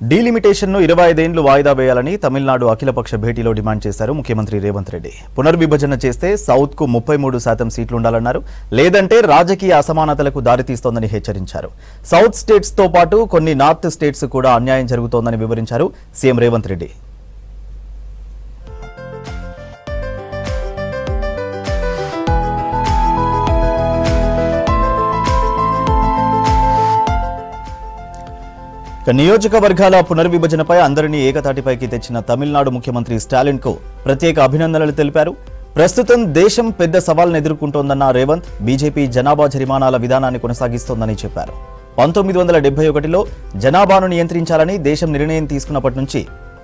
Delimitation ను 25 ఏళ్లు వాయిదా వేయాలని తమిళనాడు అఖిలపక్ష భేటీలో డిమాండ్ చేశారు ముఖ్యమంత్రి రేవంత్ రెడ్డి. పునర్విభజన చేస్తే సౌత్ కు 33% సీట్లు ఉండాలన్నారు. లేదంటే రాజకీయ అసమానతలకు దారితీస్తోందని హెచ్చరించారు. సౌత్ స్టేట్స్ తో పాటు కొన్ని నార్త్ స్టేట్స్ కూడా అన్యాయం జరుగుతోందని వివరించారు సీఎం రేవంత్ రెడ్డి. నియోజకవర్గాల పునర్విభజనపై అందరినీ ఏకతాటిపైకి తెచ్చిన తమిళనాడు ముఖ్యమంత్రి స్టాలిన్ కు ప్రత్యేక అభినందనలు తెలిపారు. ప్రస్తుతం దేశం పెద్ద సవాల్ను ఎదుర్కొంటోందన్న రేవంత్ బీజేపీ జనాభా జరిమానాల విధానాన్ని కొనసాగిస్తోందని చెప్పారు. 1971లో జనాభాను నియంత్రించాలని దేశం నిర్ణయం తీసుకున్నప్పటి నుంచి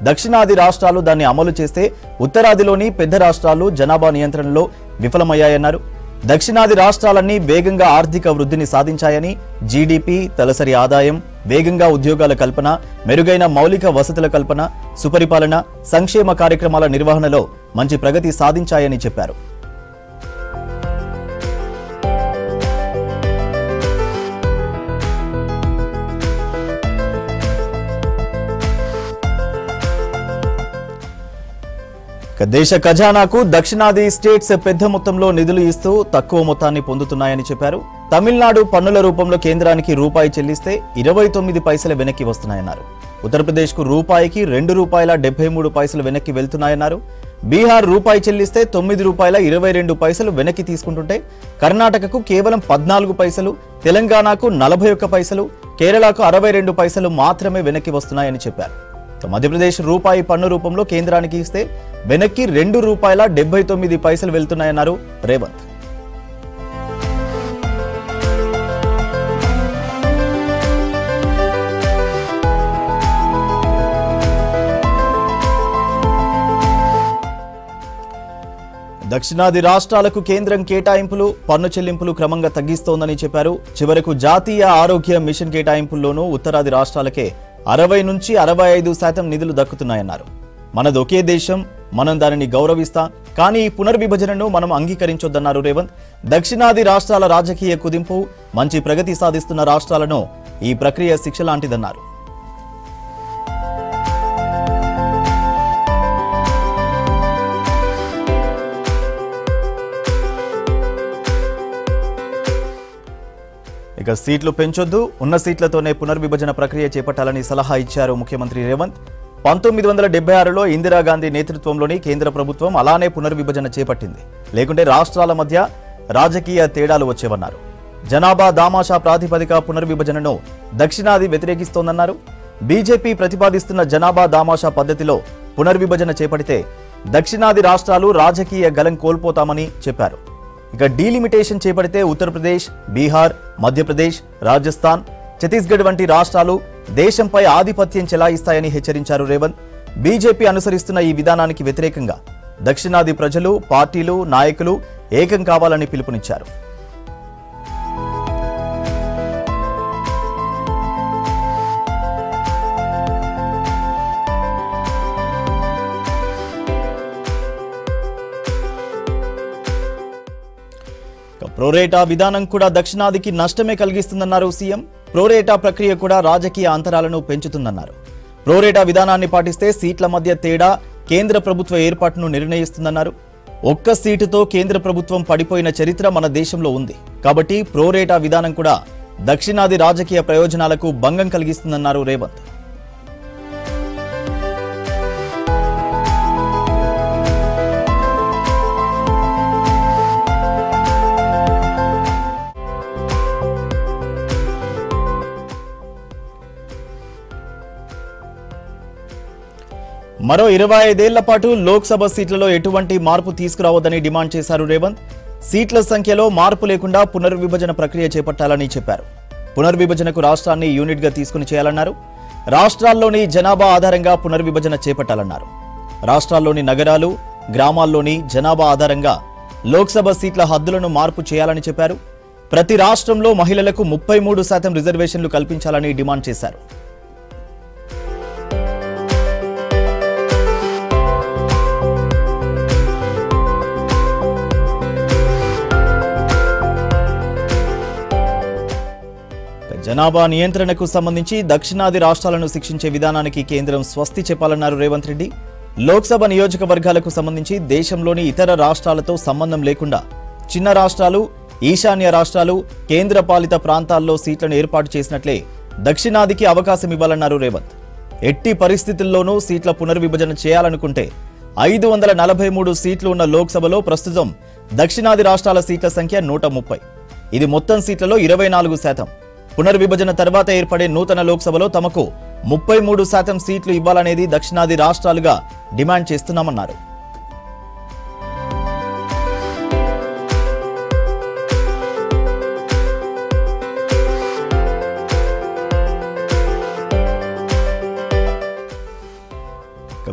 దక్షిణాది రాష్ట్రాలు దాన్ని అమలు చేస్తే ఉత్తరాదిలోని పెద్ద రాష్ట్రాలు జనాభా నియంత్రణలో విఫలమయ్యాయన్నారు. దక్షిణాది రాష్ట్రాలన్నీ వేగంగా ఆర్థిక వృద్ధిని సాధించాయని, జీడీపీ, తలసరి ఆదాయం, వేగంగా ఉద్యోగాల కల్పన, మెరుగైన మౌలిక వసతుల కల్పన, సుపరిపాలన, సంక్షేమ కార్యక్రమాల నిర్వహణలో మంచి ప్రగతి సాధించాయని చెప్పారు. దేశ ఖజానాకు దక్షిణాది స్టేట్స్ పెద్ద మొత్తంలో నిధులు ఇస్తూ తక్కువ మొత్తాన్ని పొందుతున్నాయని చెప్పారు. తమిళనాడు పన్నుల రూపంలో కేంద్రానికి రూపాయి చెల్లిస్తే 29 పైసలు వెనక్కి వస్తున్నాయన్నారు. ఉత్తరప్రదేశ్కు రూపాయికి ₹2.73 వెనక్కి వెళ్తున్నాయన్నారు. బీహార్ రూపాయి చెల్లిస్తే ₹9.22 వెనక్కి తీసుకుంటుంటే కర్ణాటకకు కేవలం 14 పైసలు, తెలంగాణకు 41 పైసలు, కేరళకు 62 పైసలు మాత్రమే వెనక్కి వస్తున్నాయని చెప్పారు. మధ్యప్రదేశ్ రూపాయి పన్ను రూపంలో కేంద్రానికి ఇస్తే వెనక్కి ₹2.79 వెళ్తున్నాయన్నారు రేవంత్. దక్షిణాది రాష్ట్రాలకు కేంద్రం కేటాయింపులు, పన్ను చెల్లింపులు క్రమంగా తగ్గిస్తోందని చెప్పారు. చివరకు జాతీయ ఆరోగ్య మిషన్ కేటాయింపుల్లోనూ ఉత్తరాది రాష్ట్రాలకే 60 నుంచి 65% నిధులు దక్కుతున్నాయన్నారు. మనది ఒకే దేశం, మనం దానిని గౌరవిస్తాం, కానీ ఈ పునర్విభజనను మనం అంగీకరించొద్దన్నారు రేవంత్. దక్షిణాది రాష్ట్రాల రాజకీయ కుదింపు, మంచి ప్రగతి సాధిస్తున్న రాష్ట్రాలను ఈ ప్రక్రియ శిక్ష లాంటిదన్నారు. ఇక సీట్లు పెంచొద్దు, ఉన్న సీట్లతోనే పునర్విభజన ప్రక్రియ చేపట్టాలని సలహా ఇచ్చారు ముఖ్యమంత్రి రేవంత్. 1976లో ఇందిరాగాంధీ నేతృత్వంలోని కేంద్ర ప్రభుత్వం అలానే పునర్విభజన చేపట్టింది. లేకుంటే రాష్ట్రాల మధ్య రాజకీయ తేడాలు వచ్చేవన్నారు. జనాభా దామాషా ప్రాతిపదిక పునర్విభజనను దక్షిణాది వ్యతిరేకిస్తోందన్నారు. బీజేపీ ప్రతిపాదిస్తున్న జనాభా దామాషా పద్ధతిలో పునర్విభజన చేపడితే దక్షిణాది రాష్ట్రాలు రాజకీయ గలం కోల్పోతామని చెప్పారు. ఇక డీలిమిటేషన్ చేపడితే ఉత్తరప్రదేశ్, బీహార్, మధ్యప్రదేశ్, రాజస్థాన్, ఛత్తీస్గఢ్ వంటి రాష్ట్రాలు దేశంపై ఆధిపత్యం చెలాయిస్తాయని హెచ్చరించారు రేవంత్. బీజేపీ అనుసరిస్తున్న ఈ విధానానికి వ్యతిరేకంగా దక్షిణాది ప్రజలు, పార్టీలు, నాయకులు ఏకం కావాలని పిలుపునిచ్చారు. ప్రోరేటా విధానం కూడా దక్షిణాదికి నష్టమే కలిగిస్తుందన్నారు సీఎం. ప్రోరేటా ప్రక్రియ కూడా రాజకీయ అంతరాలను పెంచుతుందన్నారు. ప్రోరేటా విధానాన్ని పాటిస్తే సీట్ల మధ్య తేడా కేంద్ర ప్రభుత్వ ఏర్పాటును నిర్ణయిస్తుందన్నారు. ఒక్క సీటుతో కేంద్ర ప్రభుత్వం పడిపోయిన చరిత్ర మన దేశంలో ఉంది. కాబట్టి ప్రోరేటా విధానం కూడా దక్షిణాది రాజకీయ ప్రయోజనాలకు భంగం కలిగిస్తుందన్నారు రేవంత్. మరో 25 ఏళ్ల పాటు లోక్సభ సీట్లలో ఎటువంటి మార్పు తీసుకురావద్దని డిమాండ్ చేశారు రేవంత్. సీట్ల సంఖ్యలో మార్పు లేకుండా పునర్విభజన ప్రక్రియ చేపట్టాలని చెప్పారు. పునర్విభజనకు రాష్ట్రాన్ని యూనిట్గా తీసుకుని చేయాలన్నారు. రాష్ట్రాల్లోని జనాభా ఆధారంగా పునర్విభజన చేపట్టాలన్నారు. రాష్ట్రాల్లోని నగరాలు, గ్రామాల్లోని జనాభా ఆధారంగా లోక్సభ సీట్ల హద్దులను మార్పు చేయాలని చెప్పారు. ప్రతి రాష్ట్రంలో మహిళలకు 33% రిజర్వేషన్లు కల్పించాలని డిమాండ్ చేశారు. జనాభా నియంత్రణకు సంబంధించి దక్షిణాది రాష్ట్రాలను శిక్షించే విధానానికి కేంద్రం స్వస్తి చెప్పాలన్నారు రేవంత్ రెడ్డి. లోక్సభ నియోజకవర్గాలకు సంబంధించి దేశంలోని ఇతర రాష్ట్రాలతో సంబంధం లేకుండా చిన్న రాష్ట్రాలు, ఈశాన్య రాష్ట్రాలు, కేంద్ర పాలిత ప్రాంతాల్లో సీట్లను ఏర్పాటు చేసినట్లే దక్షిణాదికి అవకాశం ఇవ్వాలన్నారు రేవంత్. ఎట్టి పరిస్థితుల్లోనూ సీట్ల పునర్విభజన చేయాలనుకుంటే 543 సీట్లు ఉన్న లోక్సభలో ప్రస్తుతం దక్షిణాది రాష్ట్రాల సీట్ల సంఖ్య 130. ఇది మొత్తం సీట్లలో 24%. పునర్విభజన తర్వాత ఏర్పడే నూతన లోక్సభలో తమకు 33% సీట్లు ఇవ్వాలనేది దక్షిణాది రాష్ట్రాలుగా డిమాండ్ చేస్తున్నామన్నారు.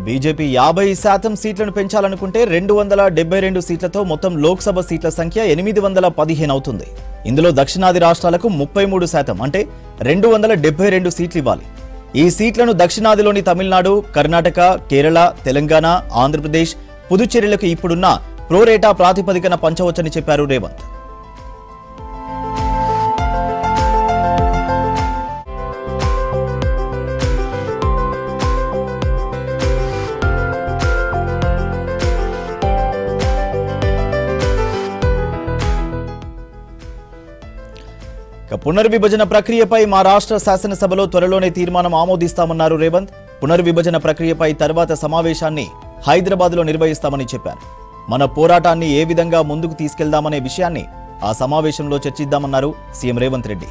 బీజేపీ 50% సీట్లను పెంచాలనుకుంటే 272 సీట్లతో మొత్తం లోక్సభ సీట్ల సంఖ్య 815 అవుతుంది. ఇందులో దక్షిణాది రాష్ట్రాలకు 33% అంటే 272 సీట్లు ఇవ్వాలి. ఈ సీట్లను దక్షిణాదిలోని తమిళనాడు, కర్ణాటక, కేరళ, తెలంగాణ, ఆంధ్రప్రదేశ్, పుదుచ్చేరిలకు ఇప్పుడున్న ప్రోరేటా ప్రాతిపదికన పంచవచ్చని చెప్పారు రేవంత్. పునర్విభజన ప్రక్రియపై మా రాష్ట్ర శాసనసభలో త్వరలోనే తీర్మానం ఆమోదిస్తామన్నారు రేవంత్. పునర్విభజన ప్రక్రియపై తర్వాత సమావేశాన్ని హైదరాబాద్లో నిర్వహిస్తామని చెప్పారు. మన పోరాటాన్ని ఏ విధంగా ముందుకు తీసుకెళ్దామనే విషయాన్ని ఆ సమావేశంలో చర్చిద్దామన్నారు CM Revanth Reddy.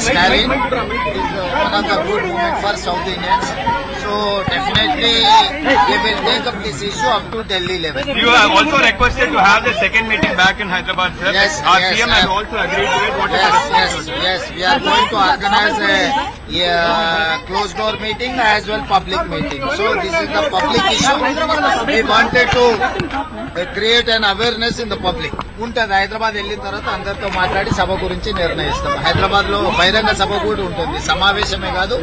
Stalin is one of the good movement for South Indians. So definitely we will take up this issue up to Delhi level. You have also requested to have the second meeting back in Hyderabad, sir. Yes, our yes, CM has also agreed to it. What is Yes, the yes, yes. We are going to organize a closed door meeting as well public meeting. So this is the public issue. We wanted to create an awareness in the public. ఉంటుంది హైదరాబాద్ వెళ్ళిన తర్వాత అందరితో మాట్లాడి సభ గురించి నిర్ణయిస్తాం. హైదరాబాద్ లో బహిరంగ సభ కూడా ఉంటుంది, సమావేశమే కాదు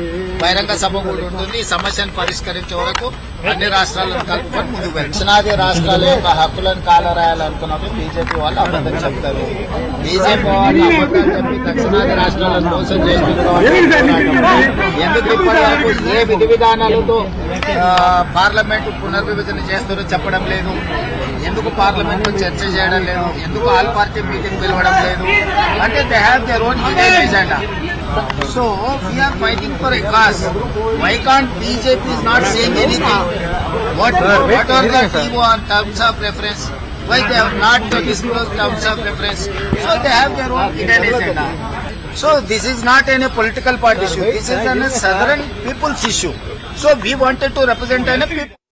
బహిరంగ సభ కూడా ఉంటుంది. ఈ సమస్యను పరిష్కరించే వరకు అన్ని రాష్ట్రాలను కలుపుకొని ముందుకు వెళ్ళారు. దక్షిణాది రాష్ట్రాల యొక్క హక్కులను కాలరాయాలనుకున్నప్పుడు బీజేపీ వాళ్ళు అబద్ధం చెప్తారు. బీజేపీ వాళ్ళు అబద్ధాలు చెప్పి దక్షిణాది రాష్ట్రాలను మోసం చేస్తున్నారు. ఎందుకు ఇప్పటి వరకు ఏ విధి విధానాలతో పార్లమెంటు పునర్విభజన చేస్తారో చెప్పడం లేదు, ఎందుకు పార్లమెంట్ లో చర్చ చేయడం లేదు, ఎందుకు ఆల్ పార్టీ మీటింగ్ పిలవడం లేదు అంటే they have their own hidden agenda. So we are fighting for a cause. Why can't BJP is not saying anything? What are the TO on terms of reference? Why they have not disclosed terms of reference? So they have their own hidden agenda. So this is not any political party issue. This is a southern people's issue. So we wanted to represent a people.